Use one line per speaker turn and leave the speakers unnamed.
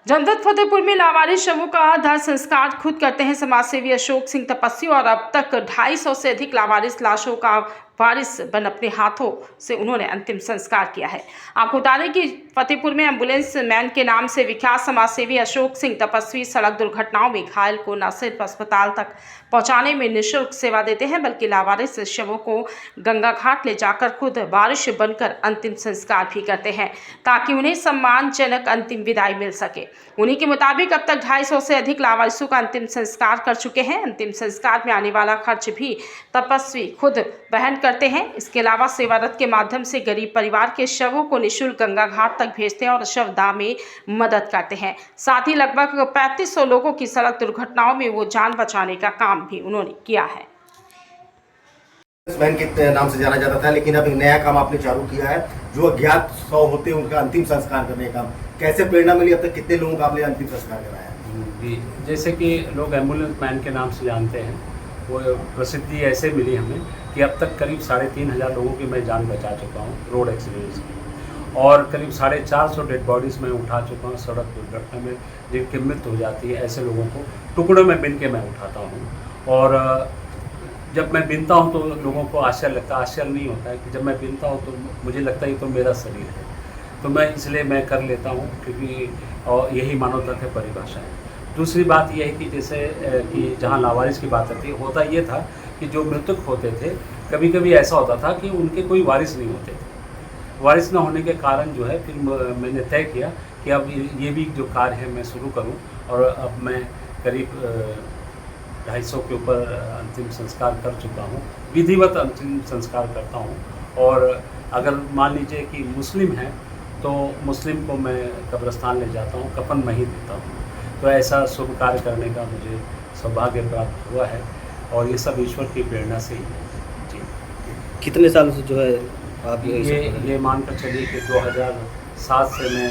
जनपद फतेहपुर में लावारिस शवों का दाह संस्कार खुद करते हैं समाजसेवी अशोक सिंह तपस्वी और अब तक 250 से अधिक लावारिस लाशों का वारिस बन अपने हाथों से उन्होंने अंतिम संस्कार किया है। आपको बता दें कि फतेहपुर में एम्बुलेंस मैन के नाम से विख्यात समाजसेवी अशोक सिंह तपस्वी सड़क दुर्घटनाओं में घायल को न सिर्फ अस्पताल तक पहुंचाने में निःशुल्क सेवा देते हैं बल्कि लावारिस शवों को गंगा घाट ले जाकर खुद वारिस बनकर अंतिम संस्कार भी करते हैं ताकि उन्हें सम्मानजनक अंतिम विदाई मिल सके। उन्हीं के मुताबिक अब तक 250 से अधिक लावारिसों का अंतिम संस्कार कर चुके हैं। अंतिम संस्कार में आने वाला खर्च भी तपस्वी खुद वहन करते हैं। इसके अलावा सेवारत के माध्यम से गरीब परिवार के शवों को निःशुल्क गंगा घाट तक भेजते हैं और शवदाह में मदद करते हैं। साथ ही लगभग 3500 लोगों की सड़क दुर्घटनाओं में वो जान बचाने का काम भी उन्होंने किया है।
मैन के नाम से जाना जाता था, लेकिन अब एक नया काम आपने चालू किया है जो अज्ञात 100 होते हैं उनका अंतिम संस्कार करने का। कैसे प्रेरणा मिली, अब तक कितने लोगों का आपने अंतिम संस्कार कराया?
जी, जैसे कि लोग एम्बुलेंस मैन के नाम से जानते हैं, वो प्रसिद्धि ऐसे मिली हमें कि अब तक करीब 3500 लोगों की मैं जान बचा चुका हूँ रोड एक्सीडेंट्स में, और करीब 450 डेड बॉडीज़ में उठा चुका हूँ सड़क दुर्घटना में जिनकी मृत्यु हो जाती है। ऐसे लोगों को टुकड़ों में बिन के मैं उठाता हूँ, और जब मैं बिनता हूँ तो लोगों को आश्चर्य लगता है। आश्चर्य नहीं होता है कि जब मैं बिनता हूँ तो मुझे लगता है ये तो मेरा शरीर है, तो मैं इसलिए मैं कर लेता हूँ क्योंकि और यही मानवता की परिभाषा है। दूसरी बात यह है कि जैसे कि जहाँ लावारिस की बात आती है, होता ये था कि जो मृतक होते थे कभी कभी ऐसा होता था कि उनके कोई वारिस नहीं होते थे। वारिस न होने के कारण जो है फिर मैंने तय किया कि अब ये भी जो कार्य है मैं शुरू करूं, और अब मैं करीब 250 के ऊपर अंतिम संस्कार कर चुका हूं, विधिवत अंतिम संस्कार करता हूं। और अगर मान लीजिए कि मुस्लिम है तो मुस्लिम को मैं कब्रिस्तान ले जाता हूं, कफन मैं ही देता हूं। तो ऐसा शुभ कार्य करने का मुझे सौभाग्य प्राप्त हुआ है, और ये सब ईश्वर की प्रेरणा से ही है। जी,
कितने साल से जो है आप
ये मानकर चलिए कि 2007 से मैं